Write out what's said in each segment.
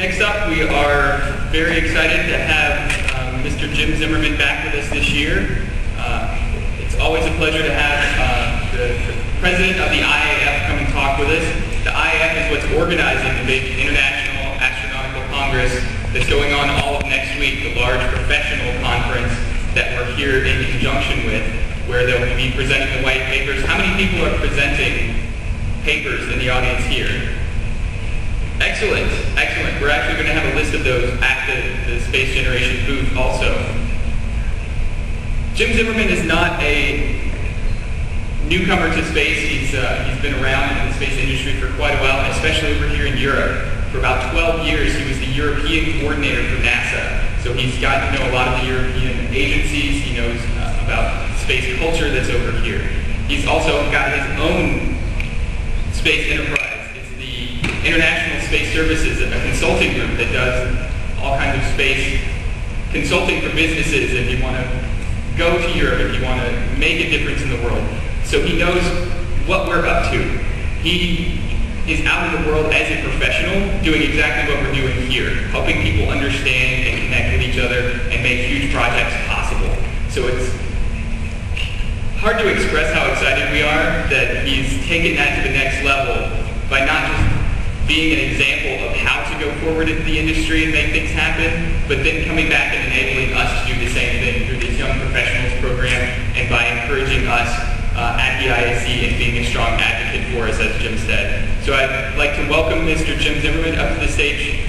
Next up, we are very excited to have Mr. Jim Zimmerman back with us this year. It's always a pleasure to have the president of the IAF come and talk with us. The IAF is what's organizing the big International Astronautical Congress that's going on all of next week, the large professional conference that we're here in conjunction with, where they'll be presenting the white papers. How many people are presenting papers in the audience here? Excellent, excellent. We're actually going to have a list of those at the Space Generation booth also. Jim Zimmerman is not a newcomer to space. He's been around in the space industry for quite a while, and especially over here in Europe. For about 12 years, he was the European coordinator for NASA. So he's gotten to know a lot of the European agencies. He knows about space culture that's over here. He's also got his own space enterprise. International Space Services, a consulting group that does all kinds of space consulting for businesses if you want to go to Europe, if you want to make a difference in the world. So he knows what we're up to. He is out in the world as a professional doing exactly what we're doing here, helping people understand and connect with each other and make huge projects possible. So it's hard to express how excited we are that he's taken that to the next level by not just being an example of how to go forward into the industry and make things happen, but then coming back and enabling us to do the same thing through this Young Professionals program and by encouraging us at the IAC and being a strong advocate for us, as Jim said. So I'd like to welcome Mr. Jim Zimmerman up to the stage.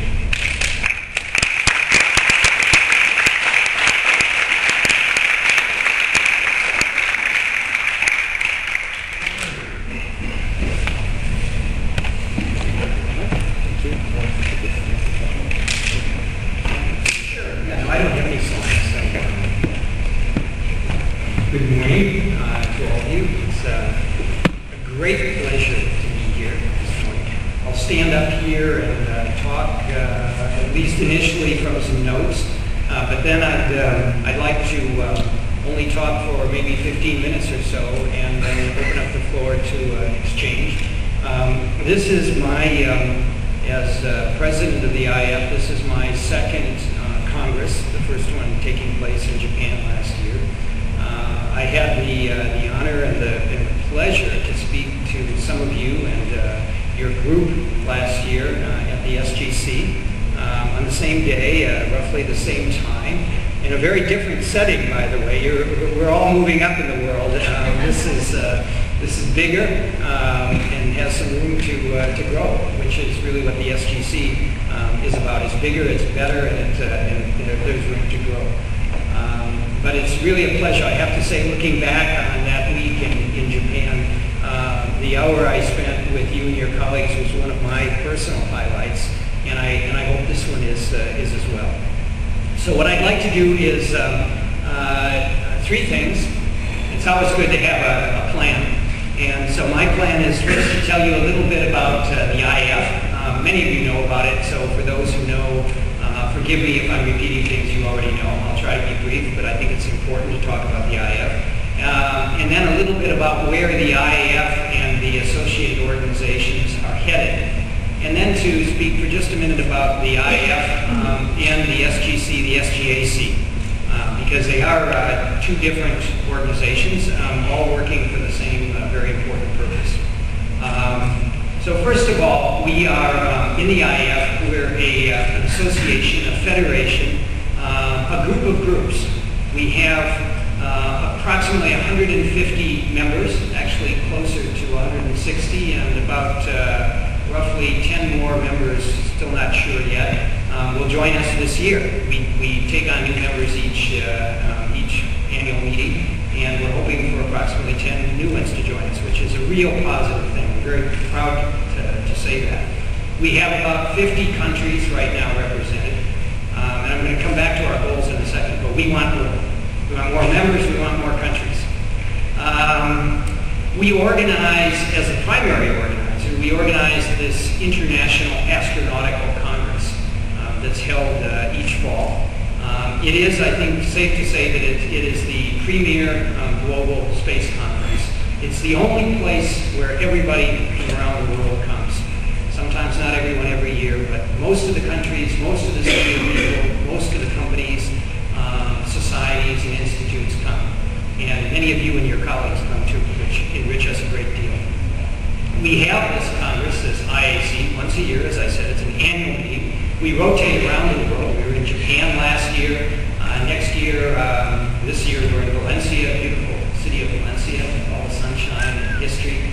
Good morning to all of you. It's a great pleasure to be here this morning. I'll stand up here and talk, at least initially, from some notes, but then I'd like to only talk for maybe 15 minutes or so and then open up the floor to an exchange. This is my, as president of the IAF, this is my second Congress, the first one taking place in Japan last year. I had the honor and the pleasure to speak to some of you and your group last year at the SGC on the same day, roughly the same time, in a very different setting, by the way. We're all moving up in the world. This is bigger and has some room to grow, which is really what the SGC is about. It's bigger, it's better, and there's room to grow. But it's really a pleasure. I have to say, looking back on that week in Japan, the hour I spent with you and your colleagues was one of my personal highlights, and I hope this one is as well. So what I'd like to do is three things. It's always good to have a plan. And so my plan is first to tell you a little bit about the IAF. Many of you know about it, so for those who know, forgive me if I'm repeating things you already know. I'll try to be brief, but I think it's important to talk about the IAF. And then a little bit about where the IAF and the associated organizations are headed. And then to speak for just a minute about the IAF and the SGC, the SGAC, because they are two different organizations, all working for the same very important purpose. So first of all, we are in the IAF, we're an association, a federation, a group of groups. We have approximately 150 members, actually closer to 160, and about roughly 10 more members, still not sure yet, will join us this year. We take on new members each annual meeting, and we're hoping for approximately 10 new ones to join us, which is a real positive thing. We're very proud to say that. We have about 50 countries right now represented, and I'm going to come back to our goals in a second, but we want more. We want more members, we want more countries. We organize, as a primary organizer, we organize this International Astronautical Congress that's held each fall. It is, I think, safe to say that it is the premier global space conference. It's the only place where everybody from around the world comes. Sometimes sometimes, not everyone every year, but most of the countries, most of the senior people, most of the companies, societies, and institutes come. And many of you and your colleagues come too, which enrich us a great deal. We have this Congress, this IAC, once a year. As I said, it's an annual meeting. We rotate around the world. We were in Japan last year. Next year, this year, we're in Valencia, beautiful city of Valencia, all the sunshine and history.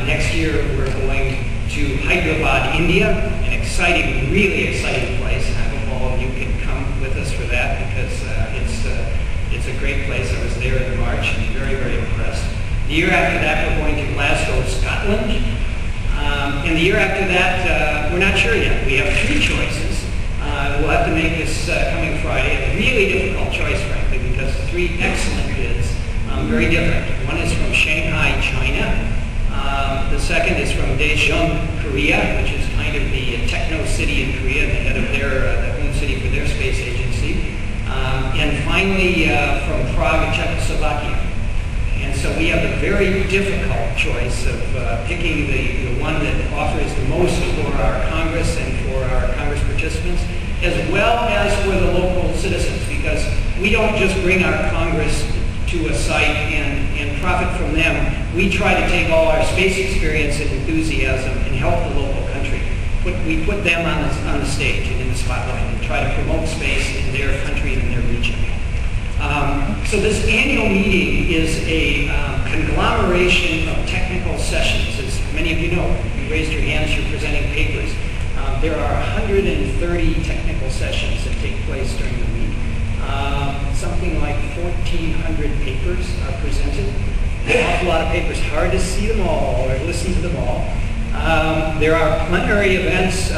Next year, we're going to Hyderabad, India, an exciting, really exciting place. And I hope all of you can come with us for that because it's a great place. I was there in March and very, very impressed. The year after that, we're going to Glasgow, Scotland. And the year after that, we're not sure yet. We have 3 choices. We'll have to make this coming Friday a really difficult choice, frankly, because the 3 excellent bids, very different. One is from Shanghai, China. The second is from Daejeon, Korea, which is kind of the techno city in Korea, the head of their home city for their space agency. And finally, from Prague, Czechoslovakia. And so we have a very difficult choice of picking the one that offers the most for our Congress and for our Congress participants, as well as for the local citizens, because we don't just bring our Congress to a site and profit from them. We try to take all our space experience and enthusiasm and help the local country. We put them on the stage and in the spotlight and try to promote space in their country and in their region. So this annual meeting is a conglomeration of technical sessions. As many of you know, you raised your hands, you're presenting papers. There are 130 technical sessions that take place during the week. Something like 1,400 papers are presented. An awful lot of papers, hard to see them all or listen to them all. There are plenary events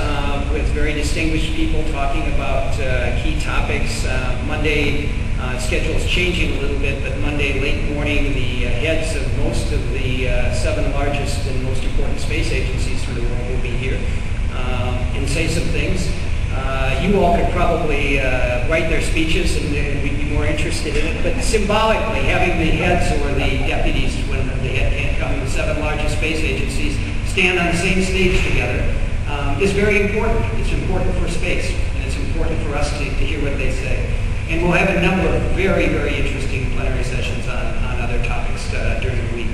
with very distinguished people talking about key topics. Monday, schedule's changing a little bit, but Monday late morning, the heads of most of the 7 largest and most important space agencies for the world will be here and say some things. You all could probably write their speeches and we'd be more interested in it, but symbolically, having the heads or the deputies, when the head can't come, the 7 largest space agencies stand on the same stage together is very important. It's important for space, and it's important for us to hear what they say. And we'll have a number of very, very interesting plenary sessions on other topics during the week.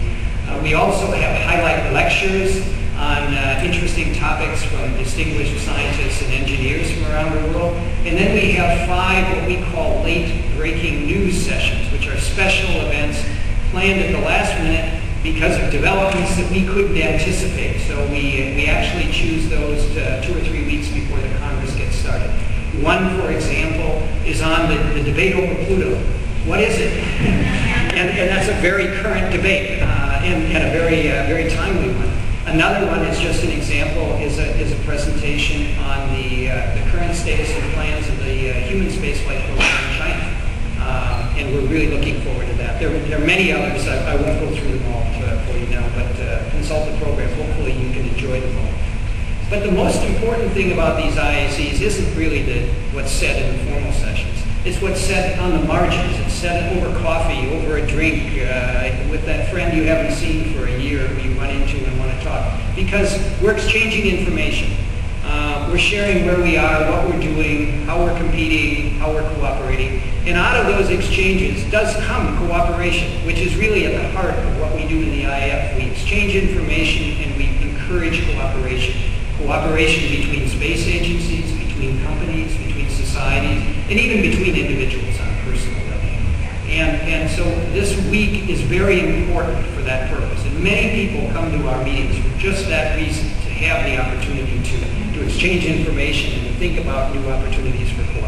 We also have highlight lectures on interesting topics from distinguished scientists and engineers from around the world. And then we have 5 what we call late-breaking news sessions, which are special events planned at the last minute because of developments that we couldn't anticipate. So we actually choose those 2 or 3 weeks before the Congress gets started. One, for example, is on the debate over Pluto. What is it? and that's a very current debate and a very timely one. Another one is just an example, is a presentation on the current status and plans of the human spaceflight program in China. And we're really looking forward to that. There are many others. I won't go through them all for you now, but consult the program. Hopefully you can enjoy them all. But the most important thing about these IACs isn't really what's said in the formal sessions. It's what's said on the margins. It's said over coffee, over a drink, with that friend you haven't seen for a year who you run into and want to talk. Because we're exchanging information. We're sharing where we are, what we're doing, how we're competing, how we're cooperating. And out of those exchanges does come cooperation, which is really at the heart of what we do in the IAF. We exchange information and we encourage cooperation. Cooperation between space agencies, between companies, between societies, and even between individuals on a personal level. And so this week is very important for that purpose. And many people come to our meetings for just that reason, to have the opportunity to exchange information and to think about new opportunities for cooperation.